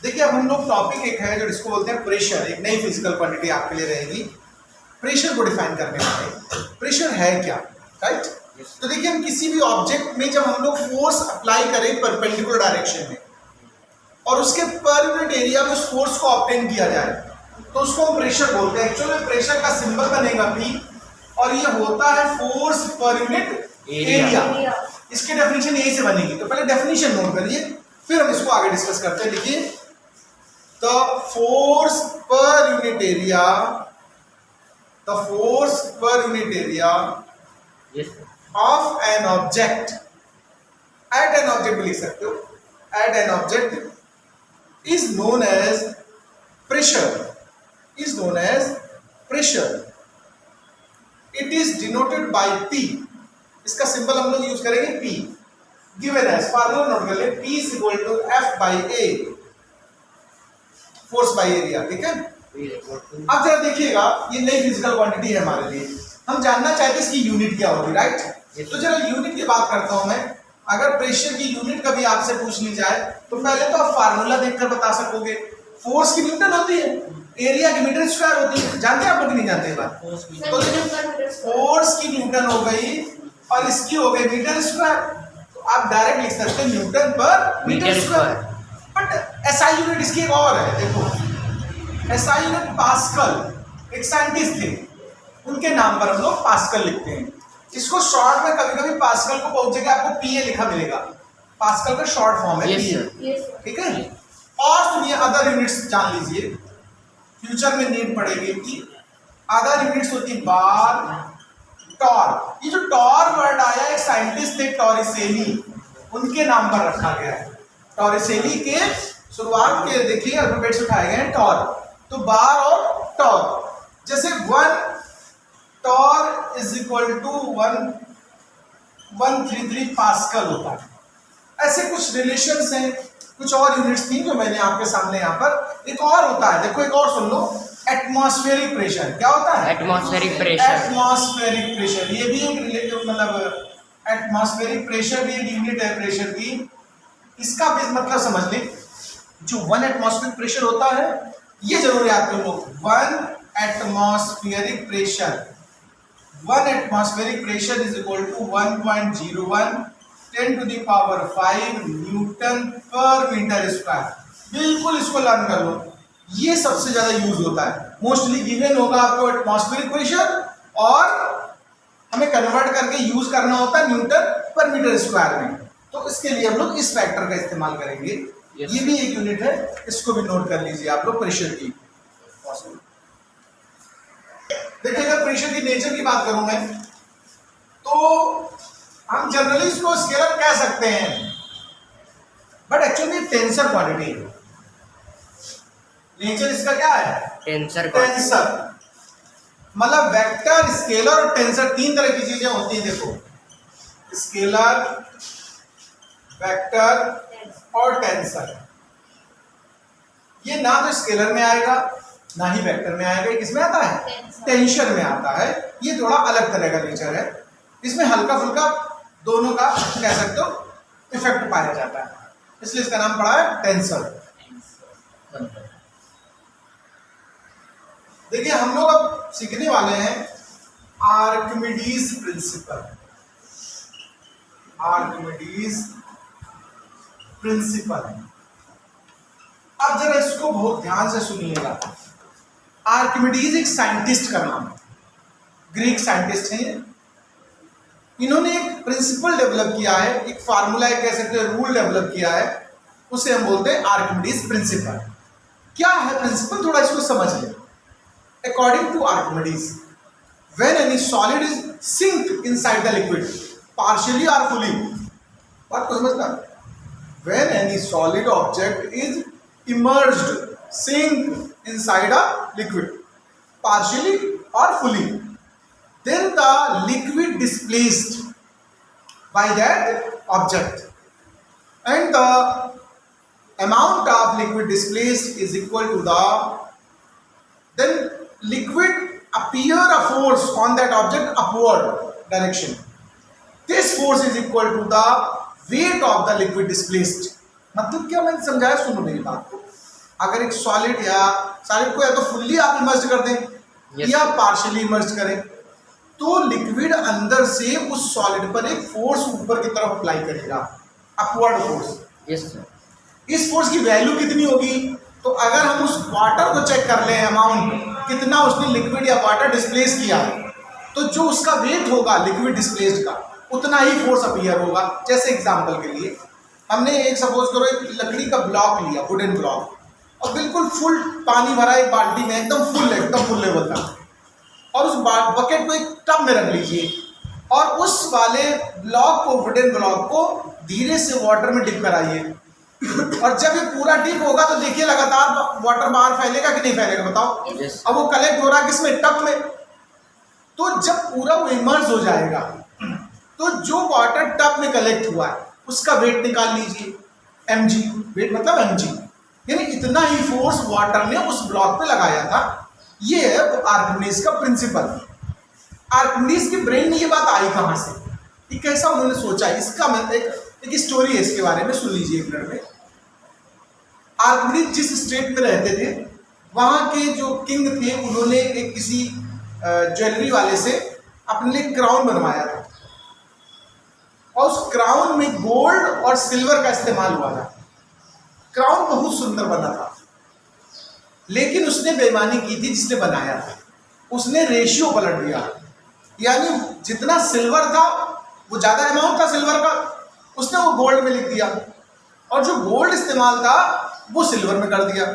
देखिए अब हम लोग टॉपिक एक है जो जिसको बोलते हैं प्रेशर, एक नई फिजिकल क्वांटिटी आपके लिए रहेगी। प्रेशर को डिफाइन करने वाले प्रेशर है क्या, राइट? तो देखिए हम किसी भी ऑब्जेक्ट में जब हम लोग फोर्स अप्लाई करें परपेंडिकुलर डायरेक्शन में और उसके पर यूनिट एरिया में उस फोर्स को ऑब्टेन किया जाए तो उसको हम प्रेशर बोलते हैं। एक्चुअली प्रेशर का सिंबल बनेगा P और ये होता है फोर्स पर यूनिट एरिया। इसकी डेफिनेशन यही से बनेगी, तो पहले डेफिनेशन नोट करिए फिर हम इसको आगे डिस्कस करते हैं। देखिए the force per unit area, the force per unit area of an object, at an object लिख सकते हो, at an object is known as pressure, is known as pressure. It is denoted by P, इसका symbol हम लोग use करेंगे P, given as formula note कर ले, P is equal to F by A, force by area, ठीक है। अब जरा देखिएगा ये नई फिजिकल क्वांटिटी है हमारे लिए, हम जानना चाहते हैं इसकी यूनिट क्या होगी, राइट? तो जरा यूनिट की बात करता हूं मैं। अगर प्रेशर की यूनिट कभी आपसे पूछ ली जाए तो पहले तो आप फार्मूला देखकर बता सकोगे। फोर्स की न्यूटन होती है, एरिया की मीटर स्क्वायर होती है, जानते हैं आप लोग नहीं जानते बात? तो फोर्स की न्यूटन हो गई और इसकी हो गई मीटर स्क्वायर, तो आप डायरेक्ट लिख सकते हैं newton per metre square. But SI unit इसकी एक और है, देखो एसआई यूनिट पास्कल, एक साइंटिस्ट थे उनके नाम पर हम लोग पास्कल लिखते हैं। इसको शॉर्ट में कभी कभी पास्कल को पहुंचेगा आपको पीए लिखा मिलेगा, पास्कल का शॉर्ट फॉर्म है पीए, ठीक है। और सुनिए अदर यूनिट्स जान लीजिए, फ्यूचर में नीड पड़ेगी कि अदर यूनिट्स होती बार, टॉर। ये जो टॉर वर्ड आया एक साइंटिस्ट थे टॉरिसेली, उनके नाम पर रखा गया है। टॉरिसेली के शुरुआत के देखिए अल्फाबेट्स उठाए गए हैं टॉर, तो बार और टॉर। जैसे one torr is equal to 133 pascal होता है। ऐसे कुछ रिलेशंस हैं, कुछ और यूनिट्स थी जो मैंने आपके सामने यहाँ पर। एक और होता है, देखो एक और सुन लो, एटमॉस्फेरिक प्रेशर। क्या होता है? Atmospheric pressure. एटमॉस्फेरिक प्रेशर ये भी एक रिलेटिव, मतलब एटमॉस्फेरिक प्रेशर भी एक यूनिट है प्रेशर की। इसका भी मतलब समझ ले, जो 1 एटमॉस्फेरिक प्रेशर होता है ये जरूर याद कर लो, 1 atmospheric pressure, 1 atmospheric pressure is equal to 1.01 10 to the power 5 newton per metre square. बिल्कुल इसको लर्न कर लो, ये सबसे ज्यादा यूज होता है। मोस्टली गिवन होगा आपको एटमॉस्फेरिक प्रेशर और हमें कन्वर्ट करके यूज करना होता है न्यूटन पर मीटर स्क्वायर में, तो इसके लिए हम लोग इस फैक्टर का इस्तेमाल करेंगे। ये भी एक यूनिट है, इसको भी नोट कर लीजिए आप लोग प्रेशर की। देखिए अगर प्रेशर की नेचर की बात करूं मैं तो हम जनरली इसको स्केलर कह सकते हैं, बट एक्चुअली टेंसर क्वांटिटी है। नेचर इसका क्या है? टेंसर। मतलब वेक्टर, स्केलर और टेंसर तीन तरह की चीजें होती हैं। देखो स्केलर, वेक्टर और टेंसर। ये ना तो स्केलर में आएगा ना ही वेक्टर में आएगा, किसमें आता है? टेंसर में आता है। ये थोड़ा अलग तरह का नेचर है, इसमें हल्का फुल्का दोनों का कह सकते हो इफेक्ट पाया जाता है, इसलिए इसका नाम पड़ा है टेंसर। देखिए हम लोग अब सीखने वाले हैं आर्किमिडीज प्रिंसिपल। आर्किमिडीज प्रिंसिपल, अब जरा इसको बहुत ध्यान से सुनिएगा। आर्किमिडीज एक साइंटिस्ट का नाम है, ग्रीक साइंटिस्ट हैं। इन्होंने एक प्रिंसिपल डेवलप किया है, एक फार्मूला कह सकते हैं, रूल डेवलप किया है, उसे हम बोलते हैं आर्किमिडीज प्रिंसिपल। क्या है प्रिंसिपल, थोड़ा इसको समझ लें। According to Archimedes, when any solid is sink inside the liquid, partially or fully, बात को समझना। When any solid object is immersed, sink inside a liquid, partially or fully, then the liquid displaced by that object, and the amount of liquid displaced is equal to the, then liquid appear a force on that object upward direction. This force is equal to the weight of the liquid displaced. मतलब क्या मैंने समझाया, सुनो मेरी बात को। अगर एक सॉलिड को या तो फुल्ली आप इमर्ज कर दें या पार्शियली इमर्ज करें, तो लिक्विड अंदर से उस सॉलिड पर एक फोर्स ऊपर की तरफ अप्लाई करेगा, अपवर्ड फोर्स। Yes sir. इस फोर्स की वैल्यू कितनी होगी? तो अगर हम उस वाटर को चेक कर लें, अमाउंट कितना उसने लिक्विड या वाटर डिस्प्लेस किया, तो जो उसका वेट होगा लिक्विड डिस्प्लेस्ड का, उतना ही फोर्स अपीयर होगा। जैसे एग्जांपल के लिए हमने एक सपोज करो एक लकड़ी का ब्लॉक लिया, वुडन ब्लॉक, और बिल्कुल फुल पानी भरा एक बाल्टी में, एकदम फुल लेवल का, और उस बकेट को एक टब में रख लीजिए और उस वाले ब्लॉक को, वुडन ब्लॉक को धीरे से वाटर में डिप कराइए, और जब ये पूरा डिप होगा तो देखिए लगातार वाटर बाहर फैलेगा कि नहीं फैलेगा, बताओ। अब वो कलेक्ट हो रहा है किसमें? टब में। तो जब पूरा वो इमर्ज हो जाएगा तो जो वाटर टब में कलेक्ट हुआ है उसका वेट निकाल लीजिए, mg, वेट मतलब mg, यानी इतना ही फोर्स वाटर ने उस ब्लॉक पे लगाया था। ये है आर्किमिडीज का प्रिंसिपल। आर्किमिडीज के ब्रेन में ये बात आई कहां से, ये कैसा उन्होंने सोचा, इसका एक स्टोरी है, इसके बारे में सुन लीजिए एक मिनट में। आर्किमिडीज जिस स्टेट में रहते थे वहां के जो किंग थे उन्होंने एक किसी ज्वेलरी वाले से अपने लिए क्राउन बनवाया था, और उस क्राउन में गोल्ड और सिल्वर का इस्तेमाल हुआ था। क्राउन बहुत सुंदर बना था, लेकिन उसने बेईमानी की थी जिसने बनाया था, उसने रेशियो पलट दिया, यानी जितना सिल्वर था वो ज्यादा अमाउंट था सिल्वर का, उसने वो गोल्ड में लिख दिया, और जो गोल्ड इस्तेमाल था वो सिल्वर में कर दिया।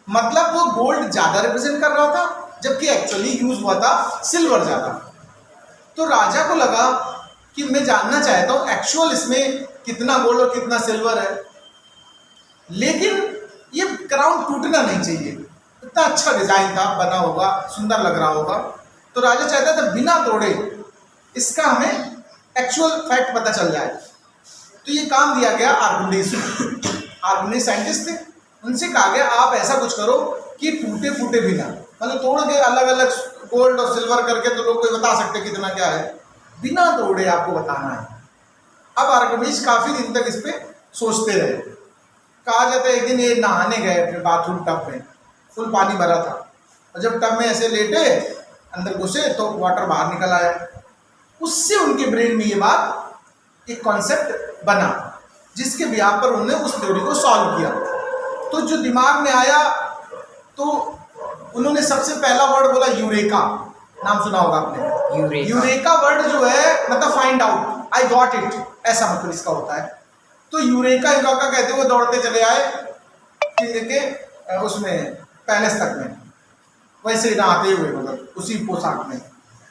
मतलब वो गोल्ड ज्यादा रिप्रेजेंट कर रहा था जबकि एक्चुअली यूज हुआ था सिल्वर ज्यादा। तो राजा को लगा कि मैं जानना चाहता हूं एक्चुअल इसमें कितना गोल्ड और कितना सिल्वर है, लेकिन ये क्राउन टूटना नहीं चाहिए, इतना अच्छा डिजाइन था, बना होगा, सुंदर लग रहा होगा। तो राजा चाहता था बिना तोड़े इसका हमें एक्चुअल फैक्ट पता चल जाए। तो ये काम दिया गया आर्किमिडीज को। आर्किमिडीज साइंटिस्ट थे, उनसे कहा गया आप ऐसा कुछ करो कि टूटे फूटे बिना, मतलब तोड़ के अलग अलग गोल्ड और सिल्वर करके तो लोग कोई बता सकते कितना क्या है, बिना तोड़े आपको बताना है। अब आर्किमिडीज काफी दिन तक इस पे सोचते रहे। कहा जाता है एक दिन ये नहाने गए अपने बाथरूम टब में, फुल पानी भरा था, और जब टब में ऐसे लेटे अंदर घुसे तो वाटर बाहर निकल आया। उससे उनके ब्रेन में ये बात, एक कॉन्सेप्ट बना जिसके बिहाफ पर उन्होंने उस थ्योरी को सॉल्व किया। तो जो दिमाग में आया तो उन्होंने सबसे पहला वर्ड बोला यूरेका, नाम सुना होगा आपने। यूरेका वर्ड जो है मतलब find out, I got it, ऐसा मतलब इसका होता है। तो यूरेका कहते हुए दौड़ते चले आए किंग के उसमें पैलेस तक में, वैसे ही नहाते हुए, मतलब उसी पोशाक में।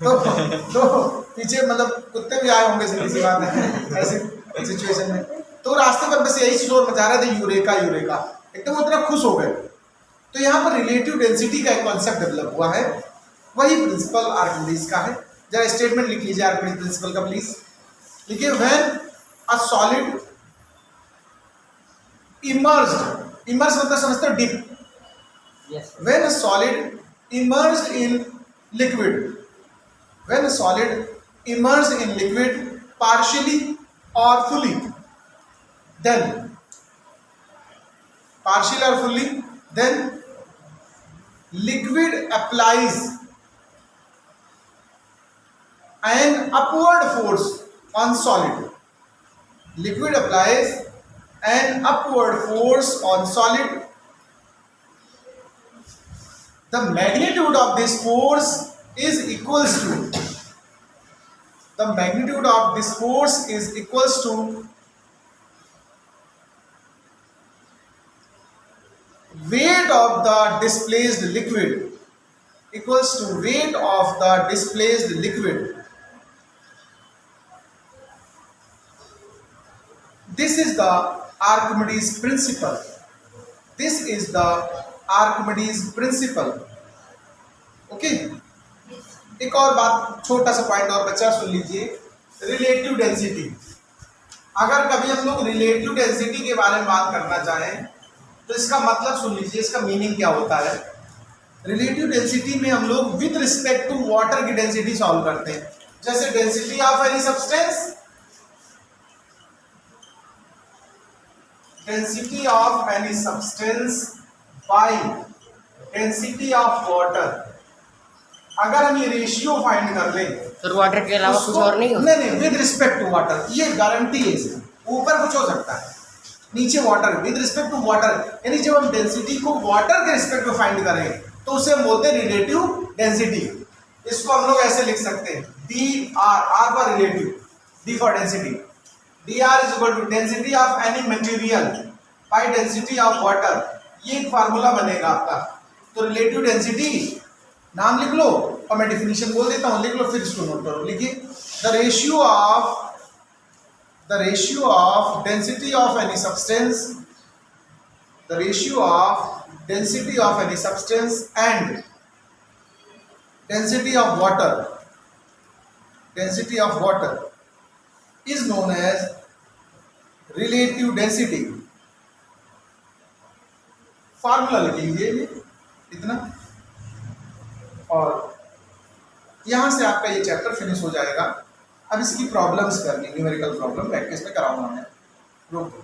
तो पीछे मतलब कुत्ते भी आए होंगे, सीधी सी बात है ऐसी सिचुएशन में। तो रास्ते पर बस यही शोर मचा रहे थे, यूरेका यूरेका, एकदम वो इतना खुश हो गए। तो यहाँ पर रिलेटिव डेंसिटी का एक कॉन्सेप्ट डेवलप हुआ है, वही प्रिंसिपल आर्किमिडीज का है। जरा स्टेटमेंट लिख लीजिए आर्किमिडीज प्रिंसिपल का प्लीज। लिखिए when a solid emerged, emerge मतलब समझते हो dip, when a solid emerged in liquid, when a solid immersed in liquid partially or fully, then partially or fully, then liquid applies an upward force on solid. Liquid applies an upward force on solid. The magnitude of this force is equals to, the magnitude of this force is equals to weight of the displaced liquid, equals to weight of the displaced liquid. This is the Archimedes principle. This is the Archimedes principle. Okay? एक और बात, छोटा सा point और बच्चा सुन लीजिए, relative density. अगर कभी हम लोग रिलेटिव डेंसिटी के बारे में बात करना चाहें तो इसका मतलब सुन लीजिए, इसका मीनिंग क्या होता है। रिलेटिव डेंसिटी में हम लोग विद रिस्पेक्ट टू वाटर की डेंसिटी सॉल्व करते हैं। जैसे density of any substance, density of any substance by density of water. अगर हम ये रेशियो फाइंड कर लें तो वाटर के अलावा कुछ और नहीं हो? नहीं, विद रिस्पेक्ट टू वाटर, ये गारंटी है इसकी। ऊपर कुछ हो सकता है, नीचे water, with respect to water, यानी जब हम डेंसिटी को वाटर के रिस्पेक्ट में फाइंड करें तो उसे हम बोलते हैं रिलेटिव डेंसिटी। इसको हम लोग ऐसे लिख सकते हैं, D R, R for relative, D for density, D R is equal to density of any material by density of water. ये एक फार्मूला बनेगा आपका। तो रिलेटिव डेंसिटी नाम लिख लो और मैं डिफिनीशन बोल देता हूं, लिख लो फिर इसको नोट करो। लिखिए, the ratio of density of any substance, the ratio of density of any substance and density of water is known as relative density. Formula लिख लीजिए ये इतना, और यहां से आपका ये चैप्टर फिनिश हो जाएगा। अब इसकी प्रॉब्लम्स करनी, न्यूमेरिकल प्रॉब्लम प्रैक्टिस में कराऊंगा मैं। रुको।